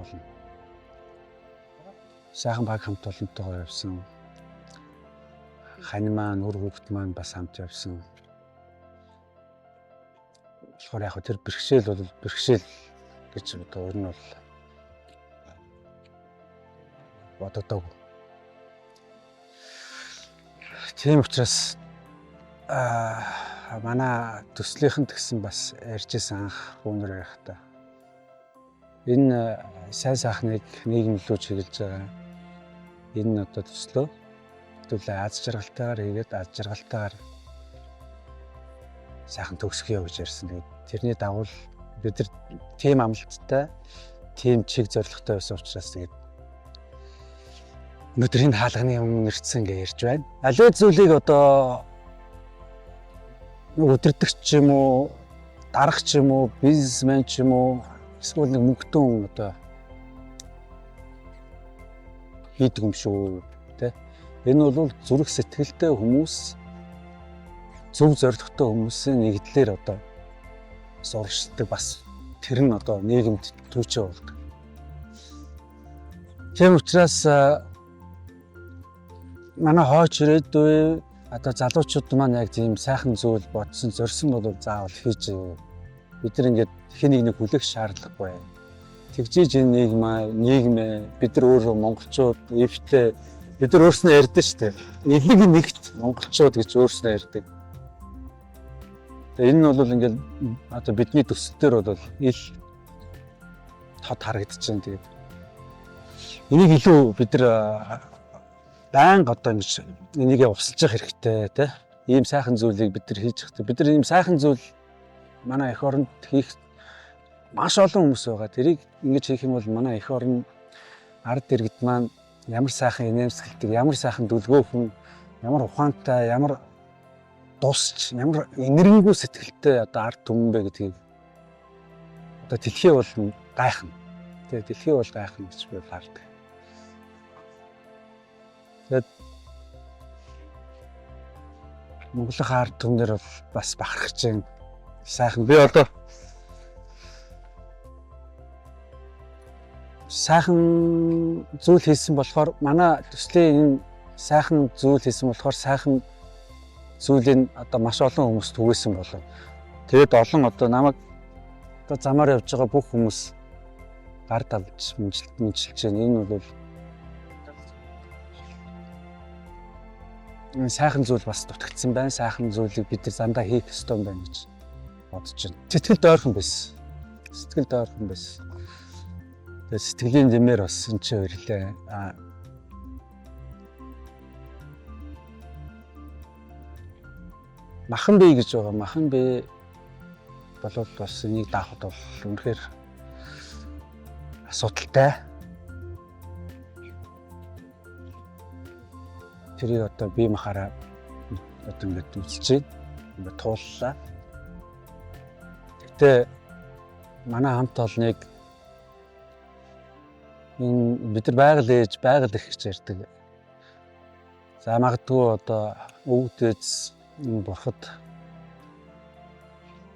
болно. Сайхан баг хамт олонтойгоо явсан. Хань маань, үр хүүхэд маань бас хамт явсан. Тэгэхээр яг тэр бэрхшээл бол бэрхшээл гэж одоо ер нь бол бодогдов. Тийм учраас манай төслийнхэнд гэсэн бас ярьжсэн анх хүнээр байхдаа энэ сайн сайхныг нийгэм лөө чиглэж байгаа. Энэ одоо төслөө хэвлээ аз жаргалтайгаар хийгээд аз жаргалтайгаар сайхан төгсгөё гэж ярьсан. Тэрний дагуу бид нар тийм амлалттай, тийм чиг зорилготой байсан учраас тэгээд өнөөдөр энэ хаалганы өмнө нэрцсэн гэж ярьж байна. Аливаа зүйлийг одоо өдөртөгч ч юм уу, дарга ч юм уу, бизнесмен ч юм уу, эсвэл нэг мөнгөтэй хүн одоо хийдэг юм шүү, тэ. Энэ бол зүрх сэтгэлтэй хүмүүс, зөв зорилготой хүмүүсийн нэгдлэр одоо суралцдаг бас тэр нь одоо нийгэмд түүчээ болдог. Тийм учраас манай хойч ирээдүй одоо залуучууд маань яг тийм сайхан зүйл бодсон, зорьсон бол заавал хийж бид нар ингээд хэн нэгнийг хүлээх шаардлагагүй. Тэгжиж энэ нийгмээ бид нар өөрөө монголчууд эвтэй бид нар өөрснөө ярьдэн шүү дээ. Нэг нэгт монголчууд гэж өөрснөө ярьдаг. Тэгээ энэ нь бол ингээд одоо бидний төсөл төр бол ил тод харагдчихээн. Тэгээд энийг илүү бид нар байнга одоо ингэж энийгээ усалж явах хэрэгтэй тий. Ийм сайхан зүйлийг бид нар хийж явахдаа бид нар ийм сайхан зүйл манай эх оронд хийх маш олон хүмүүс байгаа. Тэрийг ингэж хийх юм бол манай эх орон ард иргэд маань ямар сайхан инээмсэглэдэг, ямар сайхан дүлгөөхөн, ямар ухаантай, ямар дусч, ямар энергигүй сэтгэлтэй одоо ард түмэн бэ гэдгийг одоо дэлхий бол гайхна. Тэгээ дэлхий бол гайхна гэж би хардаг. Тэгээд Монголын ард түмнэр бол бас бахархаж байна. Сайхан би одоо сайхан зүйл хийсэн болохоор манай төслийн энэ сайхан зүйл хийсэн болохоор сайхан зүйлийг одоо маш олон хүмүүс түгээсэн болов. Тэгээд олон одоо намайг одоо замаар явж байгаа бүх хүмүүс гар давж мэдчилж байна. Энэ бол энэ сайхан зүйл бас дутагдсан байна. Сайхан зүйлийг бид нар зандаа хийх ёстой юм байна гэж бодож байна. Сэтгэл дойрхон байсан. Сэтгэл дойрхон байсан. Тэгээд сэтгэлийн дэмээр бас энэ ч өрлөө. Махан бий гэж байгаа. Махан бий болов бас энийг даахад бол үнэхээр асуудалтай. Тэрийг одоо бие махаараа одоо ингэж үзэж байна. Ингээд тууллаа. Гэтэ манай хамт олныг энэ бид нар байгаль ээж, байгаль их гэж ярьдаг. За магадгүй одоо өвгдөөс энэ бурхад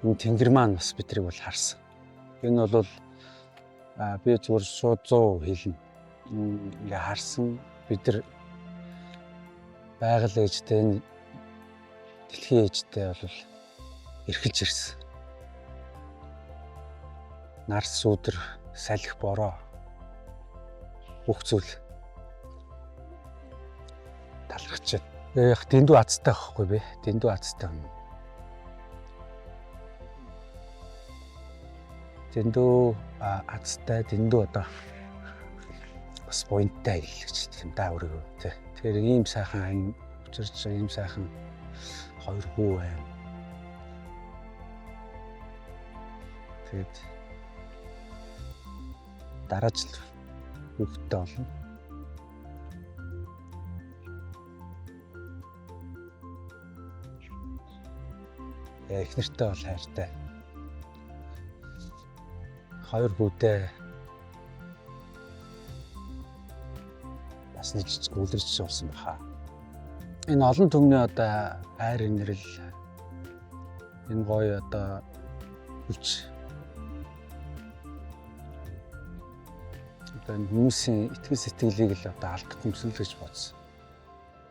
энэ тэнгэр маань бас бидрийг бол харсан. Энэ бол би зүгээр шууд 100% хэлнэ. Ингээ харсан бид нар байгаль ээжтэй энэ дэлхийн ээжтэй бол эрхэлж ирсэн. Нарс сүудэр салхи бороо бүх зүйл талархаж байна. Яг дэндүү азтай байхгүй би. Дэндүү азтай юм. Дэндүү азтай, дэндүү одоо бас буянтай хэлж тийм даа өөрийгөө тий. Тэгэхээр ийм сайхан ань учирч ийм сайхан хоёр хүү байна. Тэгээд дараа жил хүүхдтэй болно. Их нэртэй бол хайртай. Хоёр хүүдээ бас нэг жижиг үлэрч суусан баха. Энэ олон түмний одоо хайр инрэл энэ гоё одоо хүч одоо энэ хүмүүсийн итгэл сэтгэлийг л одоо алдах юмсэл гэж бодсон.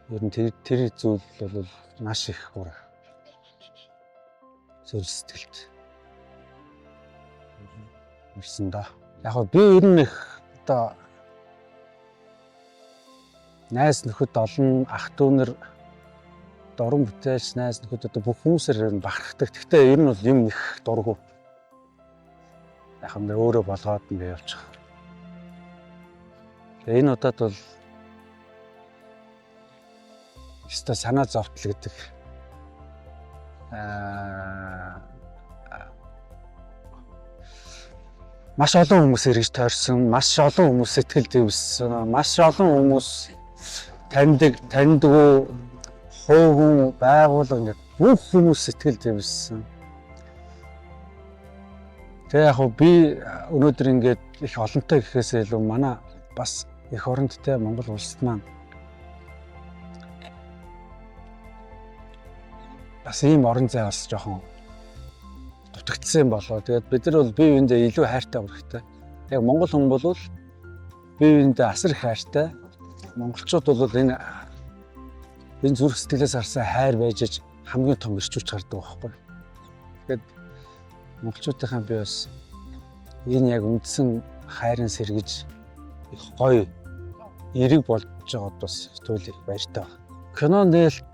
Ер нь тэр зүйл бол маш их бүр зөв сэтгэлд ирсэн да. Яг хөө би ер нь их одоо найз нөхөд олон ах дүүнэр дуран бүтээлч найз нөхөд одоо бүх хүмүүсээр нь бахархдаг. Гэхдээ ер нь бол юм их дургу. Яг юм өөрөө болгоод ингэ явчих. Энэ удаад бол өстой санаа зовтол гэдэг маш олон хүмүүс ирж тойрсон, маш олон хүмүүс сэтгэл зүйсэн, маш олон хүмүүс таньдгүй хуугун байгуулга ингээд бүх хүмүүс сэтгэл зүйсэн. Тэгээ яг би өнөөдөр ингээд их олонтой гэхээсээ илүү манай бас эх орондтой Монгол улсад маань бас ийм орон зай бас жоохон дутагдсан болоо. Тэгээд бид нар бол бие биендээ илүү хайртай хэрэгтэй. Яг монгол хүн бол бие биендээ асар их хайртай. Монголчууд бол энэ зүрх сэтгэлээс гарсан хайр байж хамгийн том ирчүүч гардаг байхгүй. Тэгээд монголчуудынхаа би бас энэ яг үндсэн хайрын сэргэж их гоё эерэг болж байгаад бас туйл баяртай байна. Кино нээлт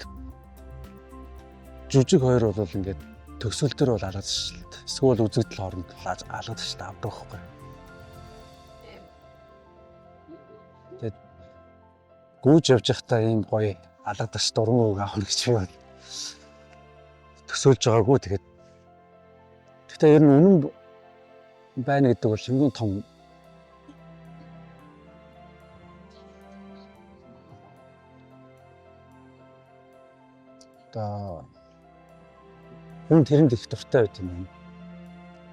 жүжиг хоёр бол ингээд төгсгөл төр бол алгадсан шүү дээ. Эсвэл үзэгдэл хооронд алгадсан шүү дээ. Авдаг байхгүй. Тэгээд гүйж явж байхдаа ийм гоё алгадсан дурмуу үг авах гэж би бол төсөөлж байгаагүй. Гэхдээ ер нь үнэн байна гэдэг бол хамгийн том хүн тэрэнд их дуртай байт юм байна.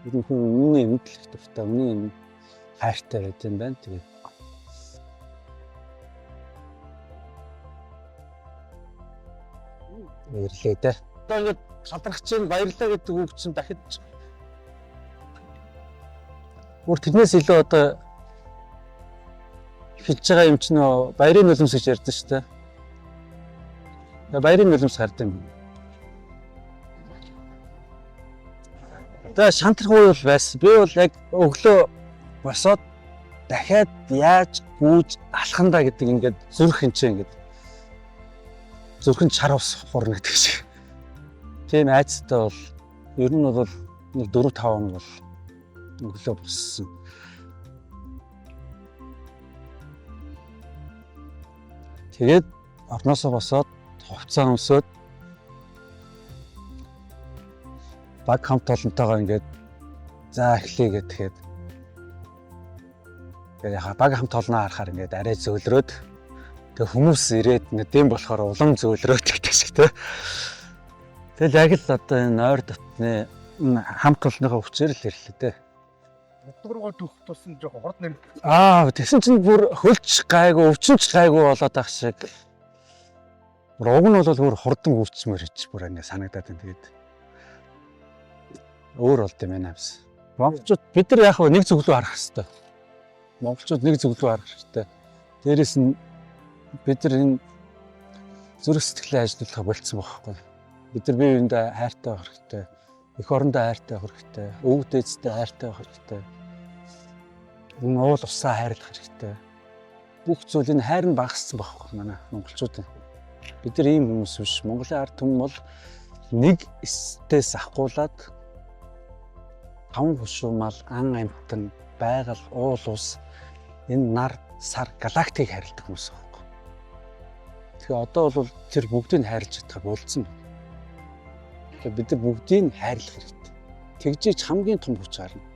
Ер нь хүн үнний юмд их дуртай, үнний юм хайртай байт юм байна. Тэгээд баярлалаа дээ. Одоо ингээд шалрах чинь баярлалаа гэдэг үг чинь дахид бүр тэрнээс илүү одоо хэлж байгаа юм чинь баярын нулимс гэж ярьдэн шүү дээ. Баярын нулимс хардаг юм. Тэгээ шантрах үе бол байсан. Би бол яг өглөө босоод дахиад яаж гүйж алхандаа гэдэг ингээд зүрх хинчээ ингээд зүрхэнд шар ус хурна гэдэг шиг. Тийм айцтай бол ер нь бол нэг 4-5 хоног бол өглөө боссон. Тэгээд орноосоо босоод хувцас өмсөөд баг хамт олонтойгоо ингээд за эхлэе гэхэд яг баг хамт олноо харахаар ингээд арай зөөлрөөд тэг хүмүүс ирээд ингээд дэм болохоор улам зөөлрөөд гэдэг шиг те. Тэгэл яг л одоо энэ ойр дотны хамт олонныхоо хүчээр л ирлээ те. Дургуй төх тусан жоохон хорд нэр. Тэгсэн чинь бүр хөлж гайгүй, өвчнөж гайгүй болоод ах шиг. Уг нь бол бүр хурдан өвчмөр хийж бүр ингэ санагдаад байна. Тэгээд өөр болд юм байна авс. Монголчууд бид нар яг нэг зөвлөө харах хэрэгтэй. Монголчууд нэг зөвлөө харах хэрэгтэй. Дээрээс нь бид нар энэ зүрх сэтгэлээ ажиллах болцсон байхгүй. Бид нар бие биендээ хайртай байх хэрэгтэй. Эх орондоо хайртай байх хэрэгтэй. Өвөг дээдстэй хайртай байх хэрэгтэй. Энэ уул усаа хайрлах хэрэгтэй. Бүх зүйл энэ хайр нь багассан байхгүй манай монголчууд. Бид нар ийм хүмүүс биш. Монголын ард түмэн бол нэг эстээс ахгуулаад 5 хушуумал ан амьтан байгаль уул ус энэ нар сар галактикийг хайрладаг хүмүүс байхгүй. Тэгэхээр одоо бол тэр бүгдийг хайрлаж чадах болцсон. Тэгэхээр бид нар бүгдийг хайрлах хэрэгтэй. Тэгжиж хамгийн том хүч гарна.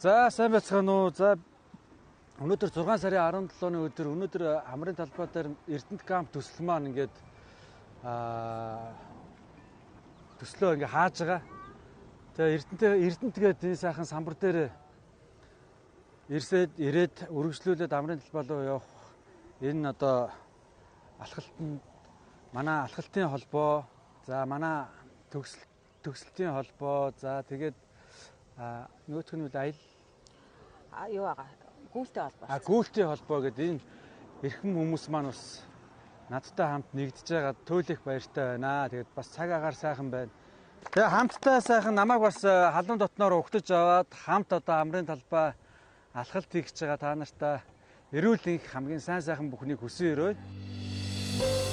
За сайн байцгаана уу. За өнөөдөр 6 сарын 17-ны өдөр өнөөдөр амрын талбай дээр Эрдэнэт камп төсөл маань ингээд төслөө ингээ хааж байгаа. Тэгээ Эрдэнэт гээд энэ сайхан самбар дээр ирээд үргэлжлүүлээд амрын талбай руу явах энэ одоо алхалтанд манай алхалтын холбоо, за манай төгсөлтийн холбоо, за тэгээд нөгөөх нь үл аял юу байгаа гүйлтэй холбоо. Гүйлтэй холбоо гэдэг энэ эрхэм хүмүүс маань бас надтай хамт нэгдэж байгаа туйлах баяртай байна. Тэгээд бас цаг агаар сайхан байна. Тэгээ хамтдаа сайхан намайг бас халуун дотноор угтаж аваад хамт одоо амрын талбай алхалт хийж байгаа та нартай эрүүл энх хамгийн сайн сайхан бүхнийг хүсэн өрөө.